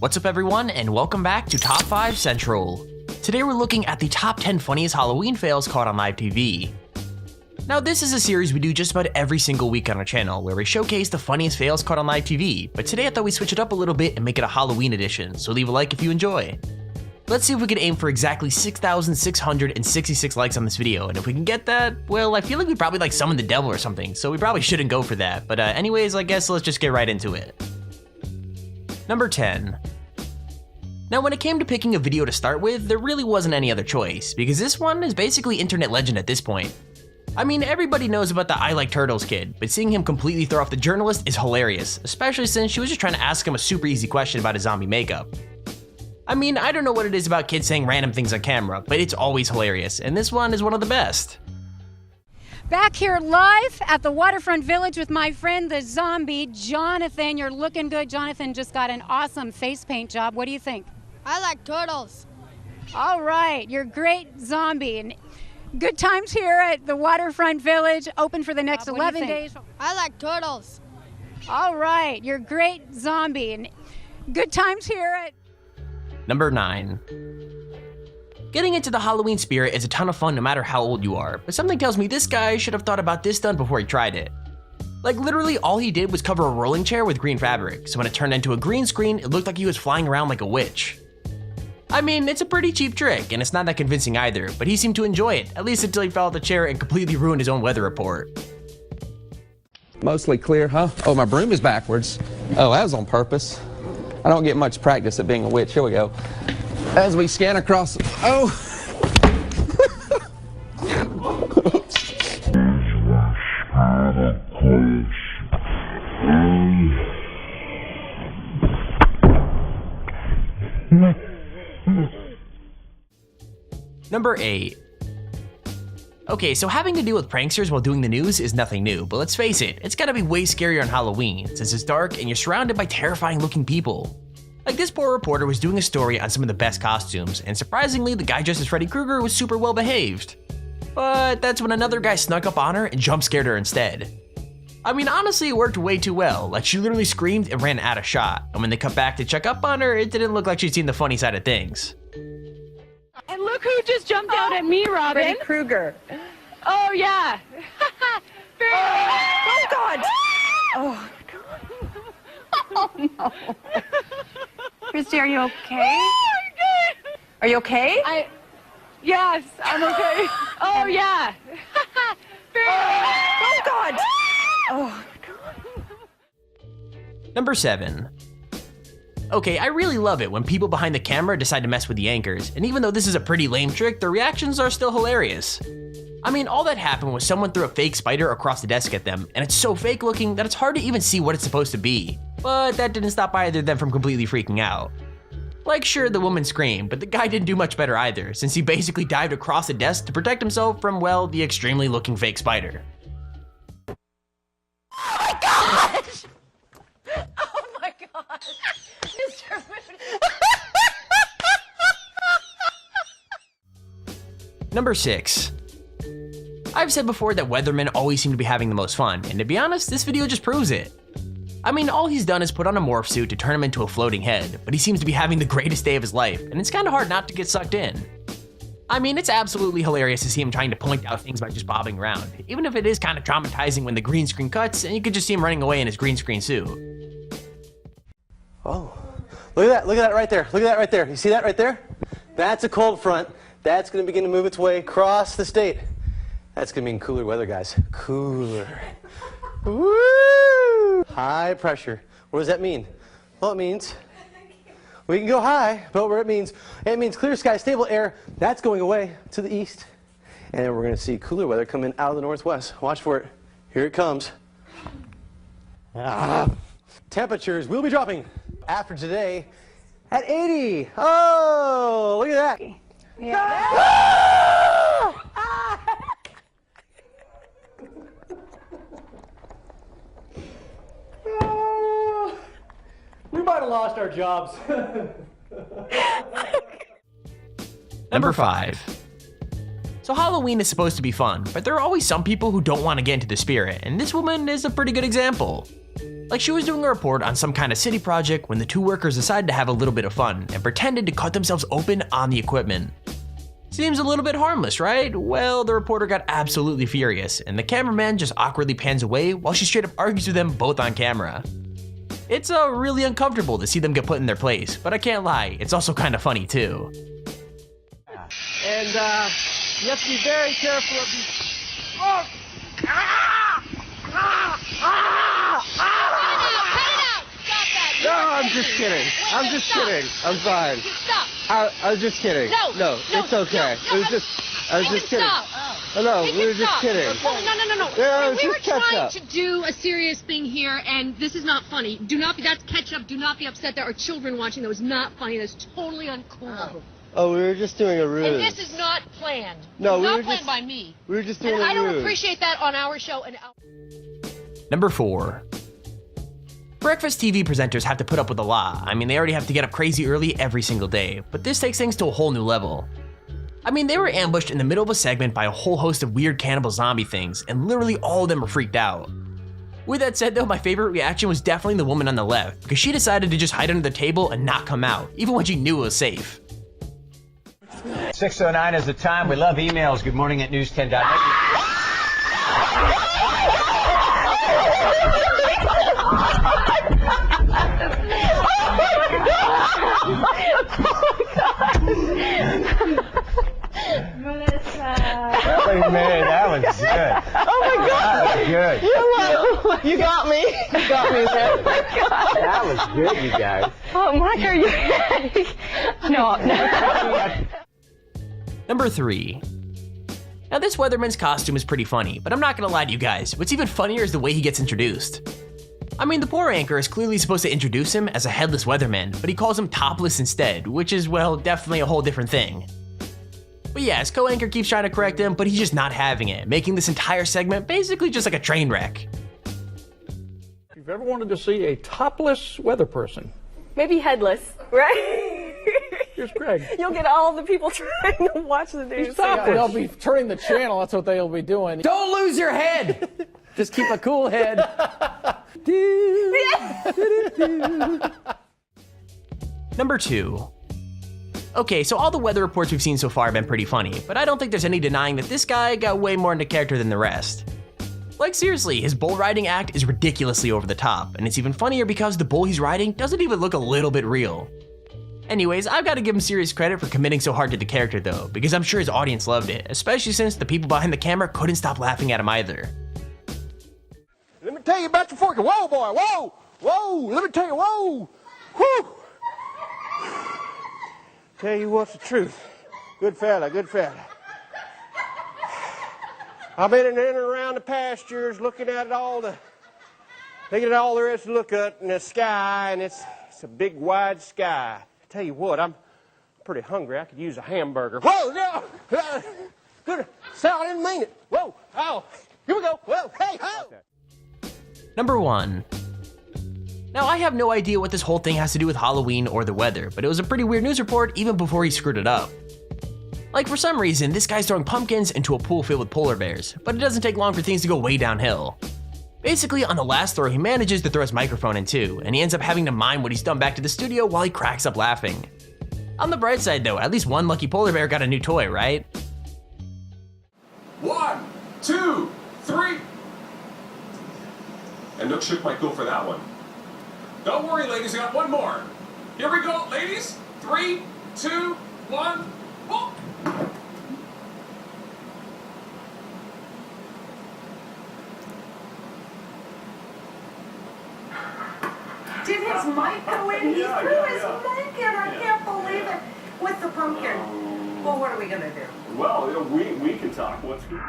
What's up everyone, and welcome back to Top 5 Central. Today we're looking at the top 10 funniest Halloween fails caught on live TV. Now this is a series we do just about every single week on our channel, where we showcase the funniest fails caught on live TV, but today I thought we'd switch it up a little bit and make it a Halloween edition, so leave a like if you enjoy. Let's see if we can aim for exactly 6,666 likes on this video, and if we can get that, well, I feel like we probably like summoned the devil or something, so we probably shouldn't go for that, but anyways, I guess let's just get right into it. Number 10. Now when it came to picking a video to start with, there really wasn't any other choice, because this one is basically internet legend at this point. I mean, everybody knows about the I Like Turtles kid, but seeing him completely throw off the journalist is hilarious, especially since she was just trying to ask him a super easy question about his zombie makeup. I mean, I don't know what it is about kids saying random things on camera, but it's always hilarious, and this one is one of the best. Back here live at the Waterfront Village with my friend the zombie, Jonathan. You're looking good. Jonathan just got an awesome face paint job. What do you think? I like turtles. All right, you're great zombie. And good times here at the Waterfront Village, open for the next 11 days. I like turtles. All right, you're great zombie. And good times here at... Number 9. Getting into the Halloween spirit is a ton of fun no matter how old you are, but something tells me this guy should have thought about this stunt before he tried it. Like literally all he did was cover a rolling chair with green fabric, so when it turned into a green screen, it looked like he was flying around like a witch. I mean, it's a pretty cheap trick, and it's not that convincing either, but he seemed to enjoy it, at least until he fell out the chair and completely ruined his own weather report. Mostly clear, huh? Oh, my broom is backwards. Oh, that was on purpose. I don't get much practice at being a witch. Here we go. As we scan across, oh! Number 8. Okay, so having to deal with pranksters while doing the news is nothing new, but let's face it, it's gotta be way scarier on Halloween, since it's dark and you're surrounded by terrifying looking people. Like this poor reporter was doing a story on some of the best costumes, and surprisingly the guy dressed as Freddy Krueger was super well behaved. But that's when another guy snuck up on her and jump scared her instead. I mean, honestly it worked way too well, like she literally screamed and ran out of shot, and when they cut back to check up on her, it didn't look like she'd seen the funny side of things. And look who just jumped out at me, Robin. Freddy Krueger. Oh, yeah. Oh, God. Oh, Oh, no. Christy, are you okay? Are you okay? Yes, I'm okay. Oh, yeah. Oh, God. Oh. Number 7. Okay, I really love it when people behind the camera decide to mess with the anchors, and even though this is a pretty lame trick, their reactions are still hilarious. I mean, all that happened was someone threw a fake spider across the desk at them, and it's so fake looking that it's hard to even see what it's supposed to be. But that didn't stop either of them from completely freaking out. Like sure, the woman screamed, but the guy didn't do much better either, since he basically dived across the desk to protect himself from, well, the extremely looking fake spider. Oh, my gosh. Oh, my gosh. Mr. Number 6. I've said before that weathermen always seem to be having the most fun, and to be honest, this video just proves it. I mean, all he's done is put on a morph suit to turn him into a floating head, but he seems to be having the greatest day of his life, and it's kinda hard not to get sucked in. I mean, it's absolutely hilarious to see him trying to point out things by just bobbing around, even if it is kinda traumatizing when the green screen cuts and you could just see him running away in his green screen suit. Oh, look at that right there. Look at that right there. You see that right there? That's a cold front. That's gonna begin to move its way across the state. That's gonna mean cooler weather, guys. Cooler. Woo! High pressure. What does that mean? Well, it means we can go high, but what it means clear sky, stable air. That's going away to the east. And then we're gonna see cooler weather coming out of the northwest. Watch for it. Here it comes. Temperatures will be dropping after today at 80. Oh, look at that. Yeah. We might have lost our jobs. Number 5. So Halloween is supposed to be fun, but there are always some people who don't want to get into the spirit, and this woman is a pretty good example. Like she was doing a report on some kind of city project when the two workers decided to have a little bit of fun and pretended to cut themselves open on the equipment. Seems a little bit harmless, right? Well, the reporter got absolutely furious, and the cameraman just awkwardly pans away while she straight up argues with them both on camera. It's really uncomfortable to see them get put in their place, but I can't lie, it's also kind of funny too. And you have to be very careful of these. Oh! No, I'm just kidding. I'm just kidding. I'm fine. Stop. I was just kidding. No, it's okay. It was just. I was just kidding. Stop. Oh, no, we were just kidding. No. Yeah, it was We were just catch trying up. to do a serious thing here, and this is not funny. Do not be, that's ketchup. Do not be upset. There are children watching. That was not funny. That's totally uncool. Oh, we were just doing a ruse. And this is not planned. No, It's we not were planned just- by me. We were just doing And a I don't ruse. appreciate that on our show. And Number 4. Breakfast TV presenters have to put up with a lot. I mean, they already have to get up crazy early every single day, but this takes things to a whole new level. I mean, they were ambushed in the middle of a segment by a whole host of weird cannibal zombie things, and literally all of them were freaked out. With that said though, my favorite reaction was definitely the woman on the left, because she decided to just hide under the table and not come out, even when she knew it was safe. 6:09 is the time. We love emails. Good morning at news10.net. Wait, man, that was good. Oh my God! That was good. You got me. You got me there. That was good, you guys. Oh, Mike, are you ready? No. Number 3. Now this weatherman's costume is pretty funny, but I'm not gonna lie to you guys, what's even funnier is the way he gets introduced. I mean, the poor anchor is clearly supposed to introduce him as a headless weatherman, but he calls him topless instead, which is, well, definitely a whole different thing. But yeah, his co-anchor keeps trying to correct him, but he's just not having it, making this entire segment basically just like a train wreck. If you've ever wanted to see a topless weather person, Maybe headless, right? here's Greg. You'll get all the people trying to watch the news. They'll be turning the channel. That's what they'll be doing. Don't lose your head. Just keep a cool head. Number 2. Okay, so all the weather reports we've seen so far have been pretty funny, but I don't think there's any denying that this guy got way more into character than the rest. Like seriously, his bull riding act is ridiculously over the top, and it's even funnier because the bull he's riding doesn't even look a little bit real. Anyways, I've got to give him serious credit for committing so hard to the character though, because I'm sure his audience loved it, especially since the people behind the camera couldn't stop laughing at him either. Let me tell you about your forky. Whoa, boy, whoa, whoa. Let me tell you, whoa, whoo. Tell you what's the truth. Good fella, good fella. I've been in and around the pastures looking at all there is to look at in the sky, and it's a big wide sky. Tell you what, I'm pretty hungry. I could use a hamburger. Whoa, no! Good. Sal, I didn't mean it. Whoa, oh, here we go. Whoa, hey, ho! Number 1. Now I have no idea what this whole thing has to do with Halloween or the weather, but it was a pretty weird news report even before he screwed it up. Like for some reason, this guy's throwing pumpkins into a pool filled with polar bears, but it doesn't take long for things to go way downhill. Basically, on the last throw, he manages to throw his microphone in too, and he ends up having to mime what he's done back to the studio while he cracks up laughing. On the bright side though, at least one lucky polar bear got a new toy, right? 1, 2, 3. And Nook Shook might go for that one. Don't worry, ladies, I got one more. Here we go, ladies. 3, 2, 1. Oh. Did his mic go in? He threw his mic in. I can't believe it. With the pumpkin. Well, what are we going to do? Well, you know, we can talk. What's good?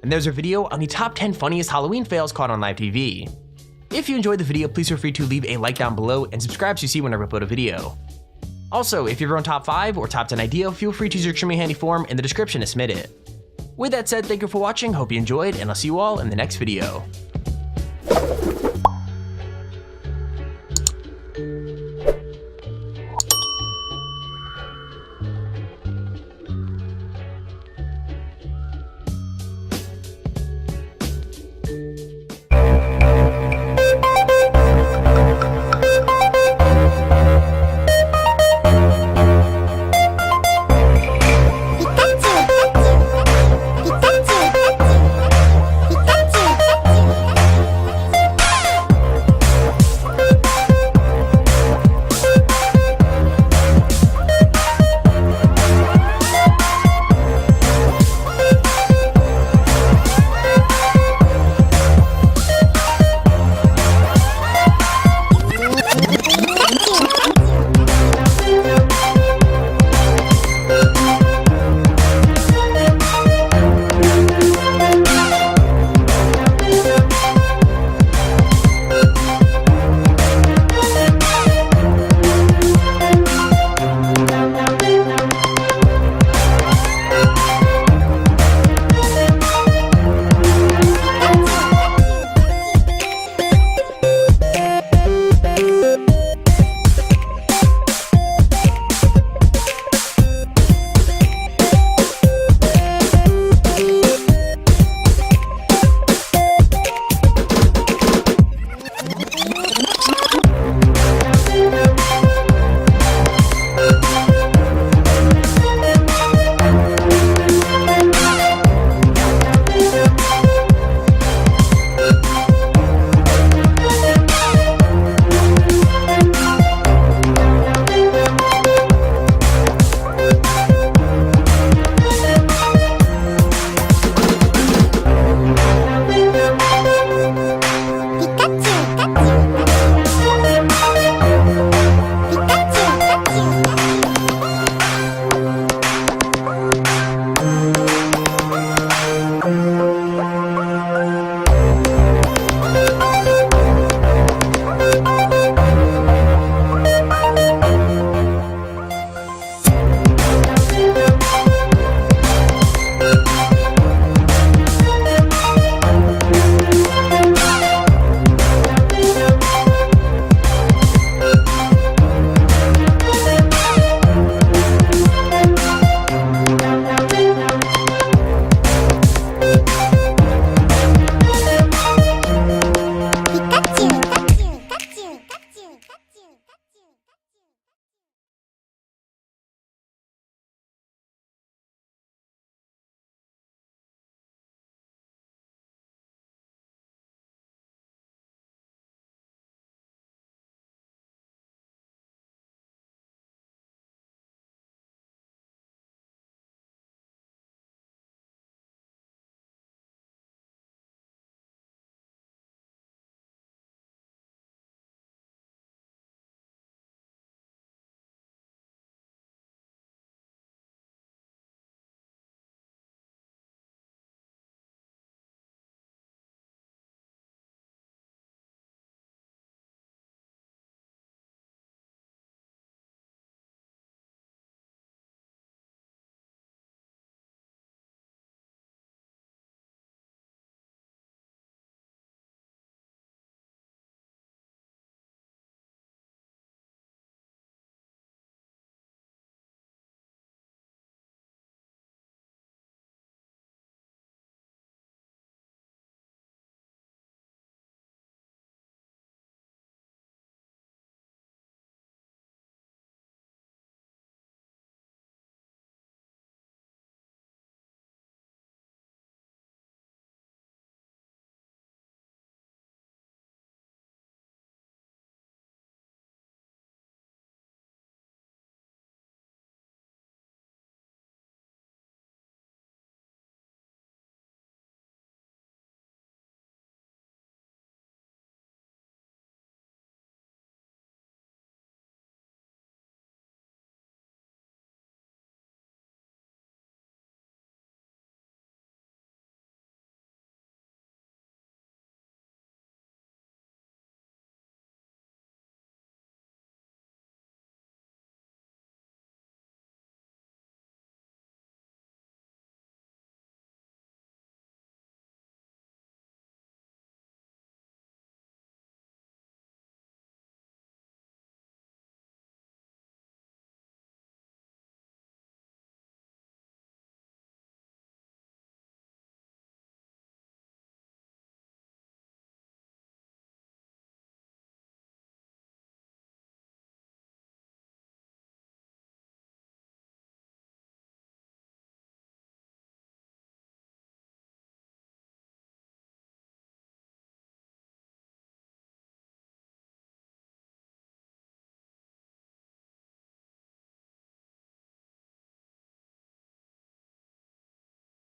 And there's a video on the top 10 funniest Halloween fails caught on live TV. If you enjoyed the video, please feel free to leave a like down below and subscribe so you see whenever I upload a video. Also, if you have your own top 5 or top 10 idea, feel free to use your extremely handy form in the description to submit it. With that said, thank you for watching, hope you enjoyed, and I'll see you all in the next video.